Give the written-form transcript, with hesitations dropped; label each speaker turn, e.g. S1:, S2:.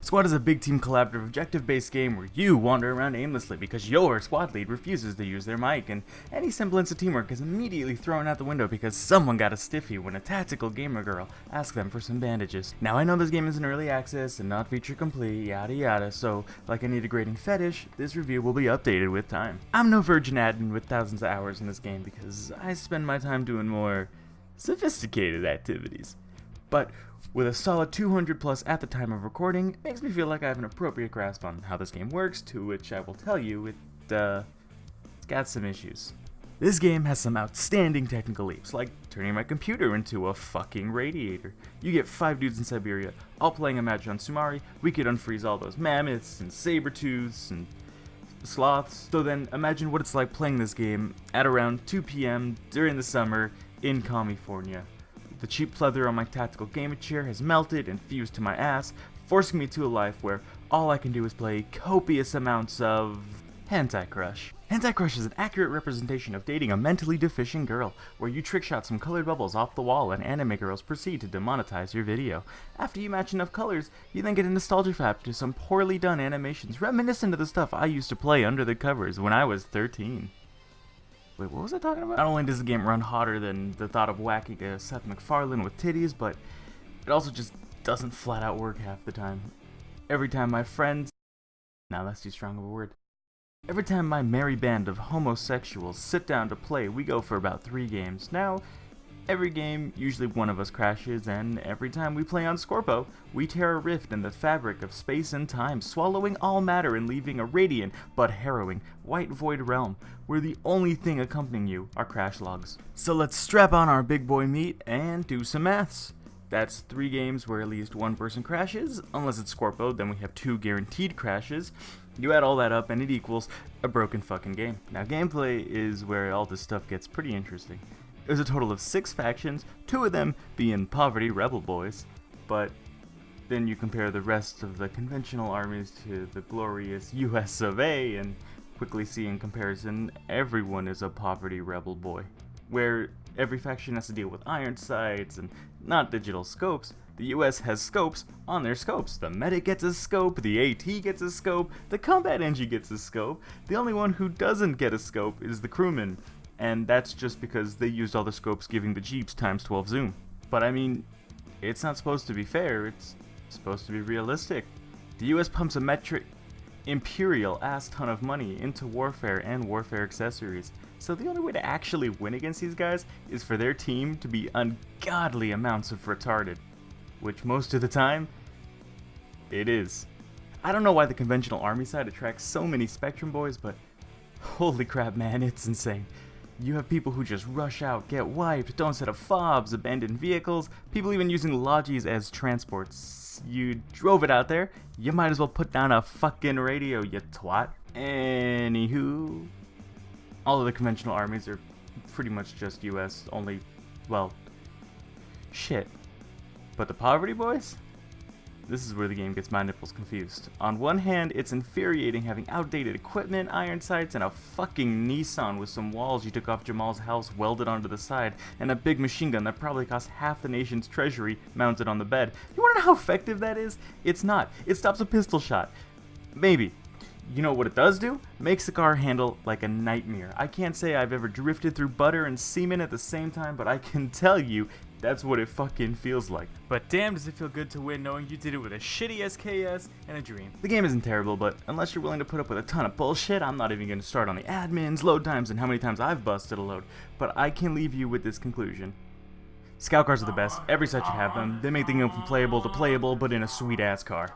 S1: Squad is a big team collaborative objective-based game where you wander around aimlessly because your squad lead refuses to use their mic, and any semblance of teamwork is immediately thrown out the window because someone got a stiffy when a tactical gamer girl asked them for some bandages. Now I know this game is in early access and not feature complete, yada yada, so like any degrading fetish, this review will be updated with time. I'm no virgin admin with thousands of hours in this game because I spend my time doing more sophisticated activities. But with a solid 200 plus at the time of recording, it makes me feel like I have an appropriate grasp on how this game works, to which I will tell you it's got some issues. This game has some outstanding technical leaps, like turning my computer into a fucking radiator. You get 5 dudes in Siberia, all playing a match on Sumari. We could unfreeze all those mammoths and saber-tooths and sloths. So then imagine what it's like playing this game at around 2 p.m. during the summer in California. The cheap leather on my tactical gaming chair has melted and fused to my ass, forcing me to a life where all I can do is play copious amounts of Hentai Crush. Hentai Crush is an accurate representation of dating a mentally deficient girl, where you trickshot some colored bubbles off the wall and anime girls proceed to demonetize your video. After you match enough colors, you then get a nostalgia fap to some poorly done animations reminiscent of the stuff I used to play under the covers when I was 13. Wait, what was I talking about? Not only does the game run hotter than the thought of whacking a Seth MacFarlane with titties, but it also just doesn't flat out work half the time. Every time my friends... Now that's too strong of a word. Every time my merry band of homosexuals sit down to play, we go for about 3 games. Now, every game, usually one of us crashes, and every time we play on Scorpo, we tear a rift in the fabric of space and time, swallowing all matter and leaving a radiant but harrowing white void realm, where the only thing accompanying you are crash logs. So let's strap on our big boy meat and do some maths. That's 3 games where at least one person crashes. Unless it's Scorpo, then we have 2 guaranteed crashes. You add all that up and it equals a broken fucking game. Now gameplay is where all this stuff gets pretty interesting. There's a total of 6 factions, 2 of them being poverty rebel boys, but then you compare the rest of the conventional armies to the glorious US of A and quickly see in comparison everyone is a poverty rebel boy. Where every faction has to deal with iron sights and not digital scopes, the US has scopes on their scopes. The medic gets a scope, the AT gets a scope, the combat NG gets a scope. The only one who doesn't get a scope is the crewman. And that's just because they used all the scopes giving the Jeeps times 12 zoom. But I mean, it's not supposed to be fair, it's supposed to be realistic. The US pumps a metric imperial ass ton of money into warfare and warfare accessories. So the only way to actually win against these guys is for their team to be ungodly amounts of retarded. Which most of the time, it is. I don't know why the conventional army side attracts so many Spectrum boys, but holy crap man, it's insane. You have people who just rush out, get wiped, don't set up fobs, abandon vehicles, people even using lodges as transports. You drove it out there, you might as well put down a fucking radio, you twat. Anywho, all of the conventional armies are pretty much just US, only, well, shit. But the poverty boys? This is where the game gets my nipples confused. On one hand, it's infuriating having outdated equipment, iron sights, and a fucking Nissan with some walls you took off Jamal's house welded onto the side, and a big machine gun that probably cost half the nation's treasury mounted on the bed. You wanna know how effective that is? It's not. It stops a pistol shot. Maybe. You know what it does do? Makes the car handle like a nightmare. I can't say I've ever drifted through butter and semen at the same time, but I can tell you that's what it fucking feels like. But damn does it feel good to win knowing you did it with a shitty SKS and a dream. The game isn't terrible, but unless you're willing to put up with a ton of bullshit, I'm not even going to start on the admins, load times, and how many times I've busted a load. But I can leave you with this conclusion. Scout cars are the best. Every set should have them. They make the game from playable to playable, but in a sweet ass car.